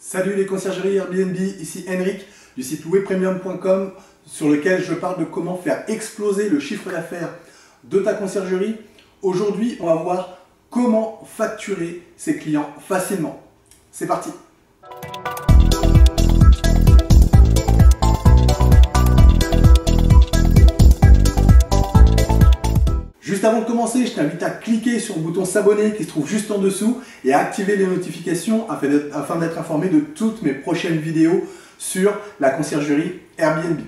Salut les conciergeries Airbnb, ici Henrik du site louerpremium.com sur lequel je parle de comment faire exploser le chiffre d'affaires de ta conciergerie. Aujourd'hui, on va voir comment facturer ses clients facilement. C'est parti! Juste avant de commencer, je t'invite à cliquer sur le bouton s'abonner qui se trouve juste en dessous et à activer les notifications afin d'être informé de toutes mes prochaines vidéos sur la conciergerie Airbnb.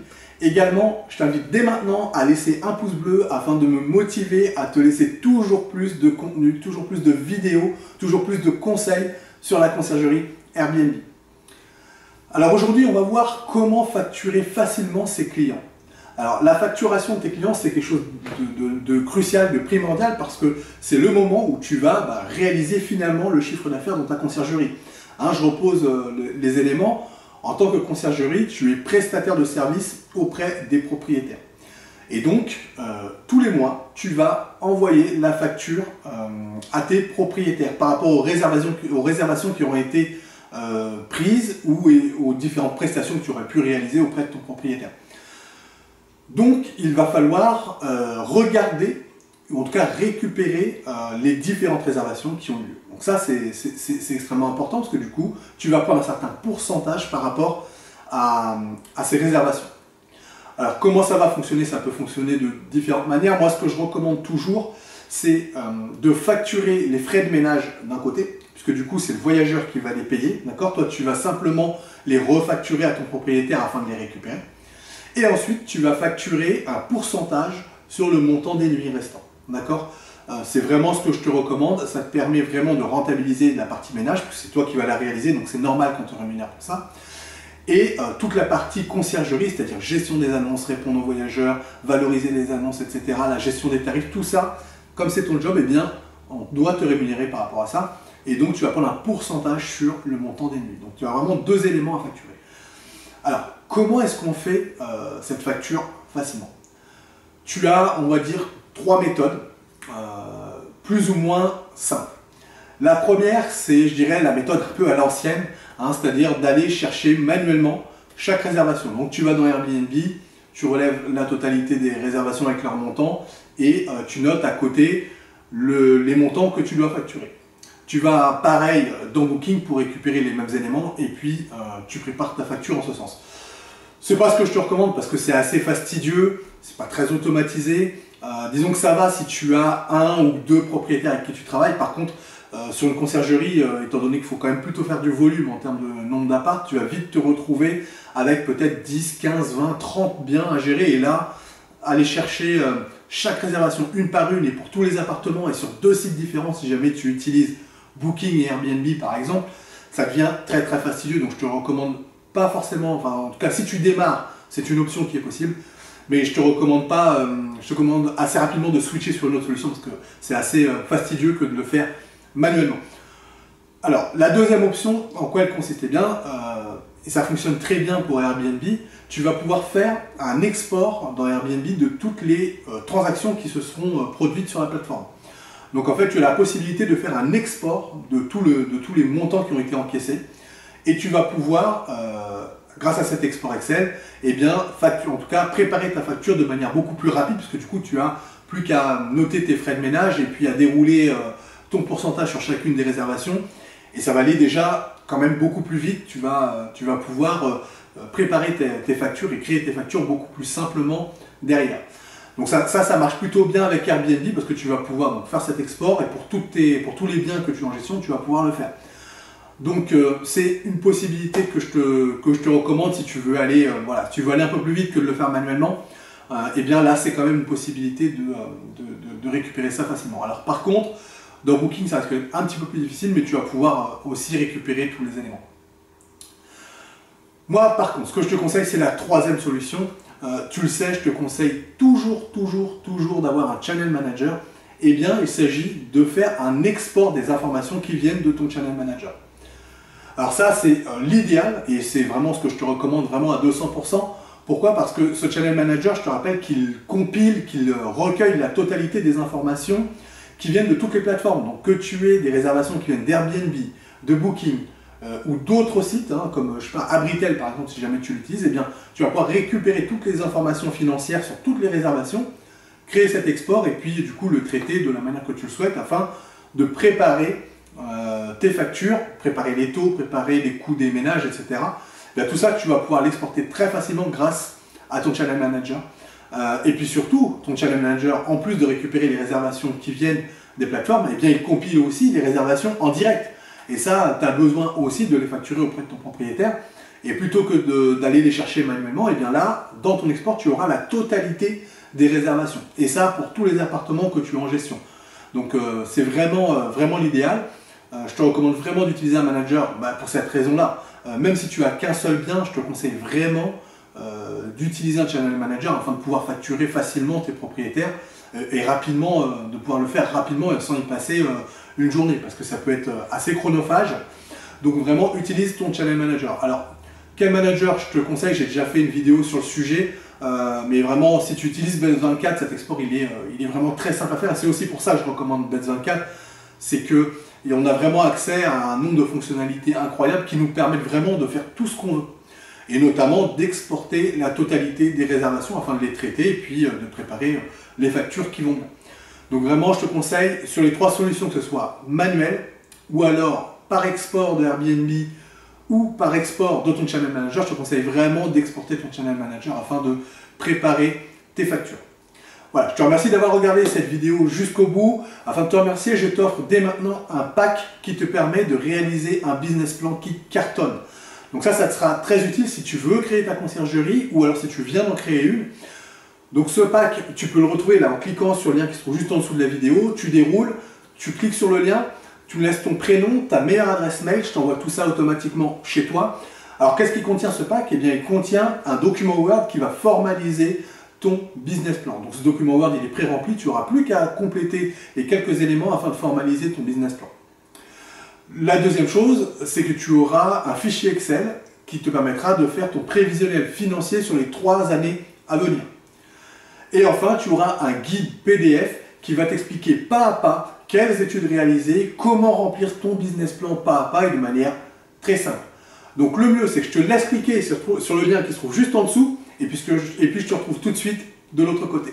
Également, je t'invite dès maintenant à laisser un pouce bleu afin de me motiver à te laisser toujours plus de contenu, toujours plus de vidéos, toujours plus de conseils sur la conciergerie Airbnb. Alors aujourd'hui, on va voir comment facturer facilement ses clients. Alors la facturation de tes clients, c'est quelque chose de crucial, de primordial, parce que c'est le moment où tu vas réaliser finalement le chiffre d'affaires dans ta conciergerie. Je repose les éléments. En tant que conciergerie, tu es prestataire de service auprès des propriétaires. Et donc, tous les mois, tu vas envoyer la facture à tes propriétaires par rapport aux réservations qui auront été prises ou aux différentes prestations que tu aurais pu réaliser auprès de ton propriétaire. Donc, il va falloir regarder, ou en tout cas récupérer les différentes réservations qui ont lieu. Donc ça, c'est extrêmement important parce que du coup, tu vas prendre un certain pourcentage par rapport à ces réservations. Alors, comment ça va fonctionner? Ça peut fonctionner de différentes manières. Moi, ce que je recommande toujours, c'est de facturer les frais de ménage d'un côté, puisque du coup, c'est le voyageur qui va les payer. D'accord? Toi, tu vas simplement les refacturer à ton propriétaire afin de les récupérer. Et ensuite, tu vas facturer un pourcentage sur le montant des nuits restantes. D'accord? C'est vraiment ce que je te recommande. Ça te permet vraiment de rentabiliser la partie ménage, puisque c'est toi qui vas la réaliser, donc c'est normal qu'on te rémunère pour ça. Et toute la partie conciergerie, c'est-à-dire gestion des annonces, répondre aux voyageurs, valoriser les annonces, etc., la gestion des tarifs, tout ça, comme c'est ton job, eh bien, on doit te rémunérer par rapport à ça. Et donc, tu vas prendre un pourcentage sur le montant des nuits. Donc, tu as vraiment deux éléments à facturer. Alors, comment est-ce qu'on fait cette facture facilement? Tu as, on va dire, trois méthodes, plus ou moins simples. La première, c'est, je dirais, la méthode un peu à l'ancienne, c'est-à-dire d'aller chercher manuellement chaque réservation. Donc, tu vas dans Airbnb, tu relèves la totalité des réservations avec leur montant et tu notes à côté les montants que tu dois facturer. Tu vas pareil dans Booking pour récupérer les mêmes éléments et puis tu prépares ta facture en ce sens. C'est pas ce que je te recommande parce que c'est assez fastidieux, c'est pas très automatisé. Disons que ça va si tu as un ou deux propriétaires avec qui tu travailles. Par contre, sur une conciergerie, étant donné qu'il faut quand même plutôt faire du volume en termes de nombre d'appart, tu vas vite te retrouver avec peut-être 10, 15, 20, 30 biens à gérer. Et là, aller chercher chaque réservation une par une et pour tous les appartements et sur deux sites différents si jamais tu utilises Booking et Airbnb par exemple, ça devient très très fastidieux. Donc je te recommande pas forcément, enfin en tout cas si tu démarres, c'est une option qui est possible, mais je te recommande pas, je te recommande assez rapidement de switcher sur une autre solution parce que c'est assez fastidieux que de le faire manuellement. Alors la deuxième option, en quoi elle consistait bien, et ça fonctionne très bien pour Airbnb, tu vas pouvoir faire un export dans Airbnb de toutes les transactions qui se seront produites sur la plateforme. Donc en fait, tu as la possibilité de faire un export de tous les montants qui ont été encaissés et tu vas pouvoir, grâce à cet export Excel, eh bien, en tout cas, préparer ta facture de manière beaucoup plus rapide puisque du coup, tu n'as plus qu'à noter tes frais de ménage et puis à dérouler ton pourcentage sur chacune des réservations et ça va aller déjà quand même beaucoup plus vite. Tu vas pouvoir préparer tes factures et créer tes factures beaucoup plus simplement derrière. Donc ça marche plutôt bien avec Airbnb parce que tu vas pouvoir donc faire cet export et pour tous les biens que tu as en gestion, tu vas pouvoir le faire. Donc c'est une possibilité que je te recommande si tu veux aller, si tu veux aller un peu plus vite que de le faire manuellement. Et bien là, c'est quand même une possibilité de récupérer ça facilement. Alors par contre, dans Booking, ça reste un petit peu plus difficile, mais tu vas pouvoir aussi récupérer tous les éléments. Moi, par contre, ce que je te conseille, c'est la troisième solution. Tu le sais, je te conseille toujours d'avoir un channel manager. Eh bien, il s'agit de faire un export des informations qui viennent de ton channel manager. Alors ça, c'est l'idéal et c'est vraiment ce que je te recommande vraiment à 200%. Pourquoi? Parce que ce channel manager, je te rappelle qu'il compile, qu'il recueille la totalité des informations qui viennent de toutes les plateformes. Donc que tu aies des réservations qui viennent d'Airbnb, de Booking, ou d'autres sites, hein, comme je sais pas, Abritel par exemple, si jamais tu l'utilises, eh bien, tu vas pouvoir récupérer toutes les informations financières sur toutes les réservations, créer cet export et puis du coup le traiter de la manière que tu le souhaites afin de préparer tes factures, préparer les taux, préparer les coûts des ménages, etc. Eh bien, tout ça, tu vas pouvoir l'exporter très facilement grâce à ton Channel Manager. Et puis surtout, ton Channel Manager, en plus de récupérer les réservations qui viennent des plateformes, eh bien, il compile aussi les réservations en direct. Et ça, tu as besoin aussi de les facturer auprès de ton propriétaire. Et plutôt que d'aller les chercher manuellement, eh bien là, dans ton export, tu auras la totalité des réservations. Et ça, pour tous les appartements que tu as en gestion. Donc, c'est vraiment l'idéal. Je te recommande vraiment d'utiliser un manager pour cette raison-là. Même si tu as qu'un seul bien, je te conseille vraiment d'utiliser un channel manager afin de pouvoir facturer facilement tes propriétaires et rapidement, de pouvoir le faire rapidement et sans y passer une journée parce que ça peut être assez chronophage. Donc vraiment, utilise ton channel manager. Alors, quel manager je te conseille? J'ai déjà fait une vidéo sur le sujet, mais vraiment, si tu utilises Bets24, cet export, il est vraiment très simple à faire. C'est aussi pour ça que je recommande Bets24, c'est que on a vraiment accès à un nombre de fonctionnalités incroyables qui nous permettent vraiment de faire tout ce qu'on veut. Et notamment d'exporter la totalité des réservations afin de les traiter et puis de préparer les factures qui vont bien. Donc vraiment, je te conseille sur les trois solutions, que ce soit manuel ou alors par export de Airbnb ou par export de ton Channel Manager, je te conseille vraiment d'exporter ton Channel Manager afin de préparer tes factures. Voilà, je te remercie d'avoir regardé cette vidéo jusqu'au bout. Afin de te remercier, je t'offre dès maintenant un pack qui te permet de réaliser un business plan qui cartonne. Donc ça te sera très utile si tu veux créer ta conciergerie ou alors si tu viens d'en créer une. Donc ce pack, tu peux le retrouver là en cliquant sur le lien qui se trouve juste en dessous de la vidéo. Tu déroules, tu cliques sur le lien, tu me laisses ton prénom, ta meilleure adresse mail, je t'envoie tout ça automatiquement chez toi. Alors qu'est-ce qui contient ce pack? Eh bien il contient un document Word qui va formaliser ton business plan. Donc ce document Word il est pré-rempli, tu n'auras plus qu'à compléter les quelques éléments afin de formaliser ton business plan. La deuxième chose, c'est que tu auras un fichier Excel qui te permettra de faire ton prévisionnel financier sur les 3 années à venir. Et enfin, tu auras un guide PDF qui va t'expliquer pas à pas quelles études réaliser, comment remplir ton business plan pas à pas et de manière très simple. Donc le mieux, c'est que je te laisse cliquer sur le lien qui se trouve juste en dessous et puis je te retrouve tout de suite de l'autre côté.